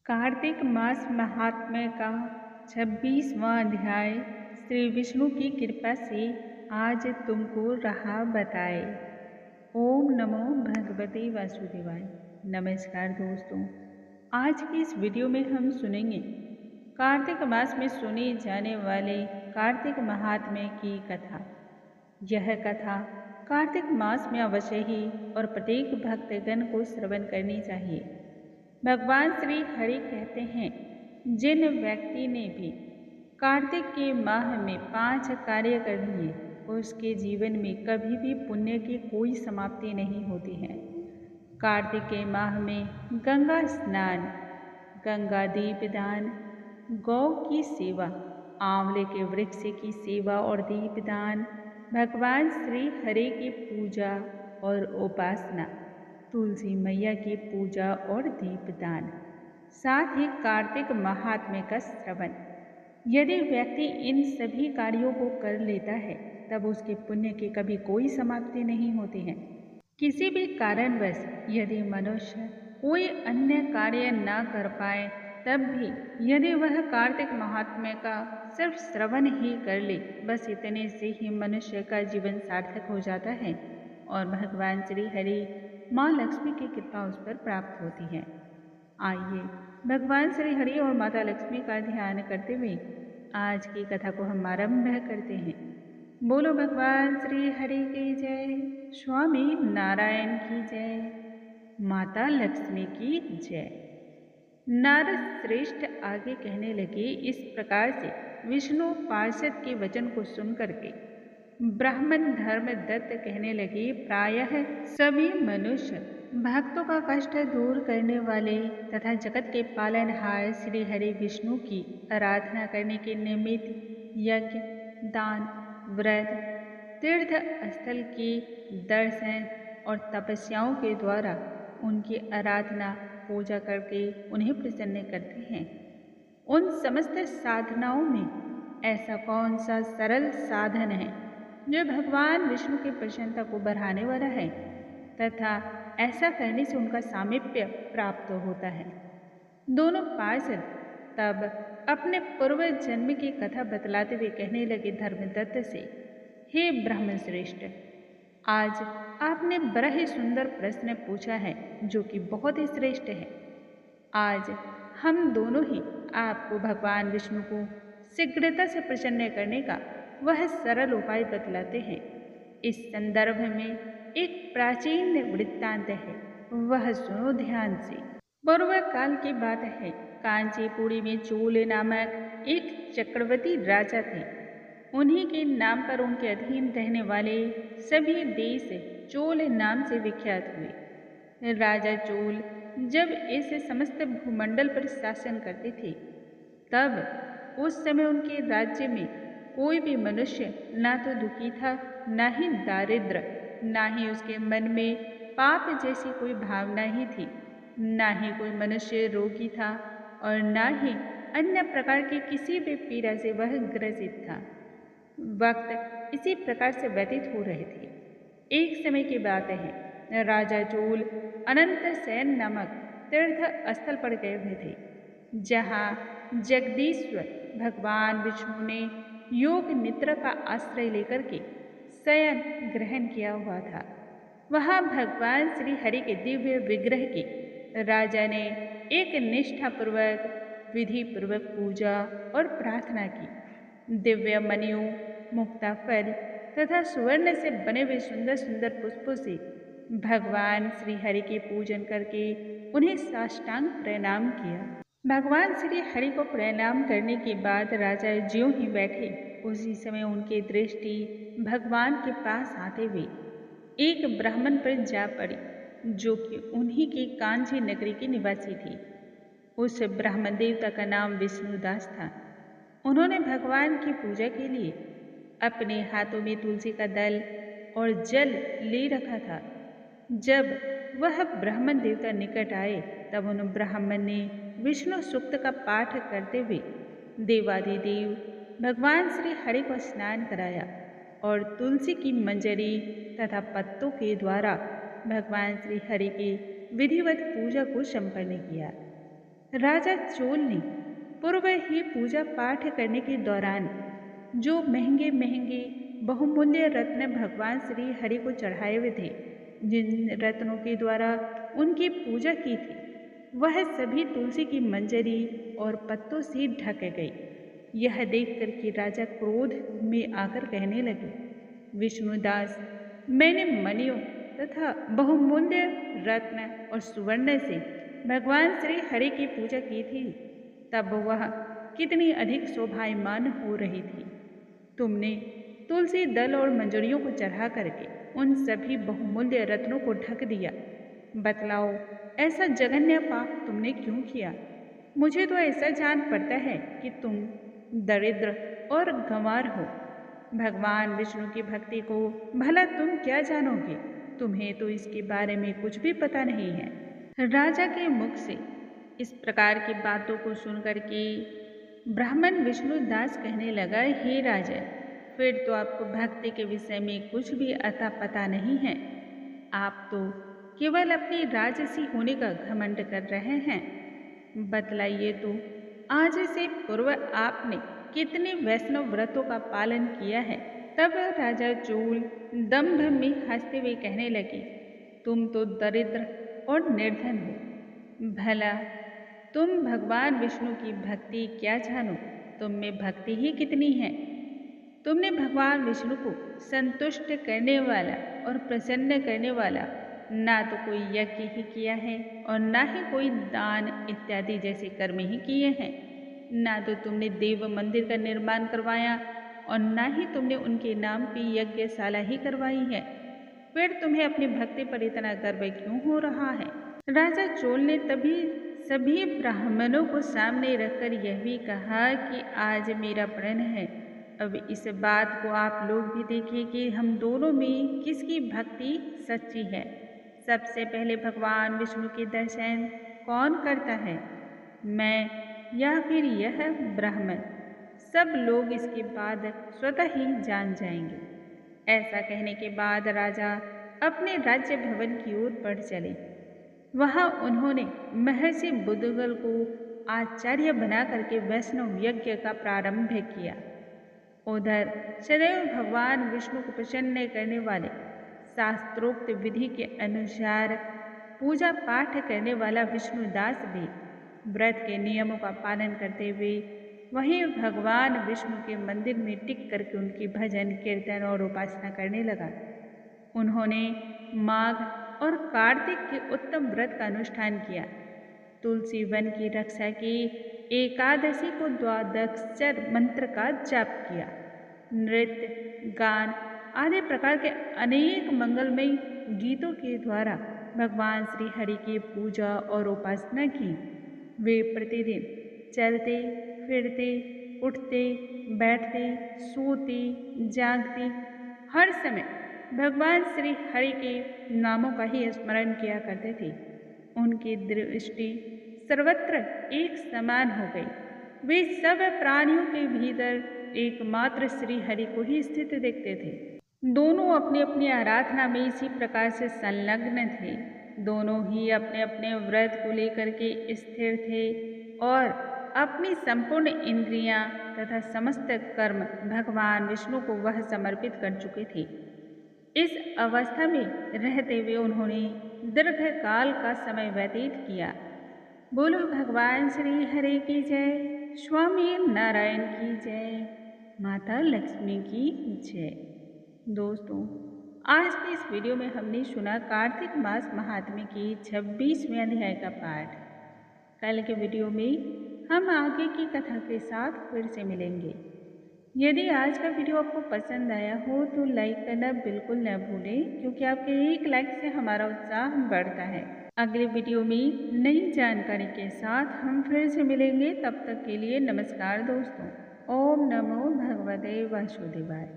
कार्तिक मास महात्म्य का 26वां अध्याय श्री विष्णु की कृपा से आज तुमको रहा बताए। ओम नमो भगवते वासुदेवाय। नमस्कार दोस्तों, आज की इस वीडियो में हम सुनेंगे कार्तिक मास में सुनी जाने वाले कार्तिक महात्म्य की कथा। यह कथा कार्तिक मास में अवश्य ही और प्रत्येक भक्तगण को श्रवण करनी चाहिए। भगवान श्री हरि कहते हैं, जिन व्यक्ति ने भी कार्तिक के माह में 5 कार्य कर लिए, उसके जीवन में कभी भी पुण्य की कोई समाप्ति नहीं होती है। कार्तिक के माह में गंगा स्नान, गंगा दीपदान, गौ की सेवा, आंवले के वृक्ष की सेवा और दीपदान, भगवान श्री हरि की पूजा और उपासना, तुलसी मैया की पूजा और दीपदान, साथ ही कार्तिक महात्म्य का श्रवण। यदि व्यक्ति इन सभी कार्यों को कर लेता है, तब उसके पुण्य की कभी कोई समाप्ति नहीं होती है। किसी भी कारणवश यदि मनुष्य कोई अन्य कार्य न कर पाए, तब भी यदि वह कार्तिक महात्म्य का सिर्फ श्रवण ही कर ले, बस इतने से ही मनुष्य का जीवन सार्थक हो जाता है और भगवान श्री हरि माँ लक्ष्मी की कृपा उस पर प्राप्त होती है। आइए भगवान श्री हरि और माता लक्ष्मी का ध्यान करते हुए आज की कथा को हम आरंभ करते हैं। बोलो भगवान श्री हरि की जय, स्वामी नारायण की जय, माता लक्ष्मी की जय। नारद श्रेष्ठ आगे कहने लगे, इस प्रकार से विष्णु पार्षद के वचन को सुन करके ब्राह्मण धर्म दत्त कहने लगे, प्रायः सभी मनुष्य भक्तों का कष्ट दूर करने वाले तथा जगत के पालनहार श्री हरि विष्णु की आराधना करने के निमित्त यज्ञ, दान, व्रत, तीर्थ स्थल के दर्शन और तपस्याओं के द्वारा उनकी आराधना पूजा करके उन्हें प्रसन्न करते हैं। उन समस्त साधनाओं में ऐसा कौन सा सरल साधन है जो भगवान विष्णु की प्रसन्नता को बढ़ाने वाला है तथा ऐसा करने से उनका सामीप्य प्राप्त होता है। दोनों पार्षद तब अपने पूर्व जन्म की कथा बतलाते हुए कहने लगे धर्मदत्त से, हे ब्राह्मण श्रेष्ठ, आज आपने बड़ा ही सुंदर प्रश्न पूछा है जो कि बहुत ही श्रेष्ठ है। आज हम दोनों ही आपको भगवान विष्णु को शीघ्रता से प्रसन्न करने का वह सरल उपाय बतलाते हैं। इस संदर्भ में एक प्राचीन वृत्तांत है, वह सुनो ध्यान से। पूर्व काल की बात है, कांचीपुरी में चोल नामक एक चक्रवर्ती राजा थे। उन्हीं के नाम पर उनके अधीन रहने वाले सभी देश चोल नाम से विख्यात हुए। राजा चोल जब इस समस्त भूमंडल पर शासन करते थे, तब उस समय उनके राज्य में कोई भी मनुष्य ना तो दुखी था, ना ही दारिद्र, ना ही उसके मन में पाप जैसी कोई भावना ही थी, ना ही कोई मनुष्य रोगी था और ना ही अन्य प्रकार की किसी भी पीड़ा से वह ग्रसित था। वक्त इसी प्रकार से व्यतीत हो रहे थे। एक समय की बात है, राजा चोल अनंत सेन नामक तीर्थ स्थल पर गए हुए थे, जहाँ जगदीश्वर भगवान विष्णु ने योग निद्रा का आश्रय लेकर के शयन ग्रहण किया हुआ था। वहाँ भगवान श्री हरि के दिव्य विग्रह की राजा ने एक निष्ठापूर्वक विधि पूर्वक पूजा और प्रार्थना की। दिव्य मणियों, मुक्ता फल तथा सुवर्ण से बने हुए सुंदर सुंदर पुष्पों से भगवान श्री हरि के पूजन करके उन्हें साष्टांग प्रणाम किया। भगवान श्री हरि को प्रणाम करने के बाद राजा ज्यों ही बैठे, उसी समय उनकी दृष्टि भगवान के पास आते हुए एक ब्राह्मण पर जा पड़ी, जो कि उन्हीं की कांची नगरी की निवासी थी। उस ब्राह्मण देवता का नाम विष्णुदास था। उन्होंने भगवान की पूजा के लिए अपने हाथों में तुलसी का दल और जल ले रखा था। जब वह ब्राह्मण देवता निकट आए, तब उन ब्राह्मण ने विष्णु सूक्त का पाठ करते हुए देवाधिदेव भगवान श्री हरि को स्नान कराया और तुलसी की मंजरी तथा पत्तों के द्वारा भगवान श्री हरि की विधिवत पूजा को संपन्न किया। राजा चोल ने पूर्व ही पूजा पाठ करने के दौरान जो महंगे महंगे बहुमूल्य रत्न भगवान श्री हरि को चढ़ाए हुए थे, जिन रत्नों के द्वारा उनकी पूजा की थी, वह सभी तुलसी की मंजरी और पत्तों से ढक गई। यह देखकर कि राजा क्रोध में आकर कहने लगे, विष्णुदास, मैंने मणियों तथा बहुमूल्य रत्न और सुवर्ण से भगवान श्री हरि की पूजा की थी, तब वह कितनी अधिक शोभायमान हो रही थी। तुमने तुलसी दल और मंजरियों को चढ़ा करके उन सभी बहुमूल्य रत्नों को ढक दिया। बतलाओ, ऐसा जघन्य पाप तुमने क्यों किया? मुझे तो ऐसा जान पड़ता है कि तुम दरिद्र और गंवार हो। भगवान विष्णु की भक्ति को भला तुम क्या जानोगे? तुम्हें तो इसके बारे में कुछ भी पता नहीं है। राजा के मुख से इस प्रकार की बातों को सुनकर के ब्राह्मण विष्णुदास कहने लगा, हे राजा, फिर तो आपको भक्ति के विषय में कुछ भी अता पता नहीं है। आप तो केवल अपने राजसी होने का घमंड कर रहे हैं। बतलाइए तो, आज से पूर्व आपने कितने वैष्णव व्रतों का पालन किया है? तब राजा चोल दंभ में हंसते हुए कहने लगे, तुम तो दरिद्र और निर्धन हो। भला तुम भगवान विष्णु की भक्ति क्या जानो? तुम में भक्ति ही कितनी है? तुमने भगवान विष्णु को संतुष्ट करने वाला और प्रसन्न करने वाला ना तो कोई यज्ञ ही किया है और ना ही कोई दान इत्यादि जैसे कर्म ही किए हैं। ना तो तुमने देव मंदिर का निर्माण करवाया और ना ही तुमने उनके नाम की यज्ञशाला ही करवाई है। फिर तुम्हें अपनी भक्ति पर इतना गर्व क्यों हो रहा है? राजा चोल ने तभी सभी ब्राह्मणों को सामने रखकर यह भी कहा कि आज मेरा प्रण है। अब इस बात को आप लोग भी देखिए कि हम दोनों में किसकी भक्ति सच्ची है। सबसे पहले भगवान विष्णु के दर्शन कौन करता है, मैं या फिर यह ब्राह्मण? सब लोग इसके बाद स्वतः ही जान जाएंगे। ऐसा कहने के बाद राजा अपने राज्य भवन की ओर बढ़ चले। वहां उन्होंने महर्षि बुद्धगल को आचार्य बना करके वैष्णव यज्ञ का प्रारंभ किया। उधर सदैव भगवान विष्णु को प्रसन्न करने वाले शास्त्रोक्त विधि के अनुसार पूजा पाठ करने वाला विष्णुदास भी व्रत के नियमों का पालन करते हुए वहीं भगवान विष्णु के मंदिर में टिक करके उनकी भजन कीर्तन और उपासना करने लगा। उन्होंने माघ और कार्तिक के उत्तम व्रत का अनुष्ठान किया, तुलसी वन की रक्षा की, एकादशी को द्वादक्षर मंत्र का जाप किया, नृत्य गान आदि प्रकार के अनेक मंगलमय गीतों के द्वारा भगवान श्री हरि की पूजा और उपासना की। वे प्रतिदिन चलते फिरते, उठते बैठते, सोते जागते, हर समय भगवान श्री हरि के नामों का ही स्मरण किया करते थे। उनकी दृष्टि सर्वत्र एक समान हो गई। वे सब प्राणियों के भीतर एकमात्र श्री हरि को ही स्थित देखते थे। दोनों अपनी अपनी आराधना में इसी प्रकार से संलग्न थे। दोनों ही अपने अपने व्रत को लेकर के स्थिर थे और अपनी संपूर्ण इंद्रियां तथा समस्त कर्म भगवान विष्णु को वह समर्पित कर चुके थे। इस अवस्था में रहते हुए उन्होंने दीर्घ काल का समय व्यतीत किया। बोलो भगवान श्री हरि की जय, स्वामी नारायण की जय, माता लक्ष्मी की जय। दोस्तों, आज की इस वीडियो में हमने सुना कार्तिक मास महात्म्य की 26वें अध्याय का पाठ। कल के वीडियो में हम आगे की कथा के साथ फिर से मिलेंगे। यदि आज का वीडियो आपको पसंद आया हो तो लाइक करना बिल्कुल न भूलें, क्योंकि आपके एक लाइक से हमारा उत्साह बढ़ता है। अगले वीडियो में नई जानकारी के साथ हम फिर से मिलेंगे। तब तक के लिए नमस्कार दोस्तों। ओम नमो भगवते वासुदेवाय।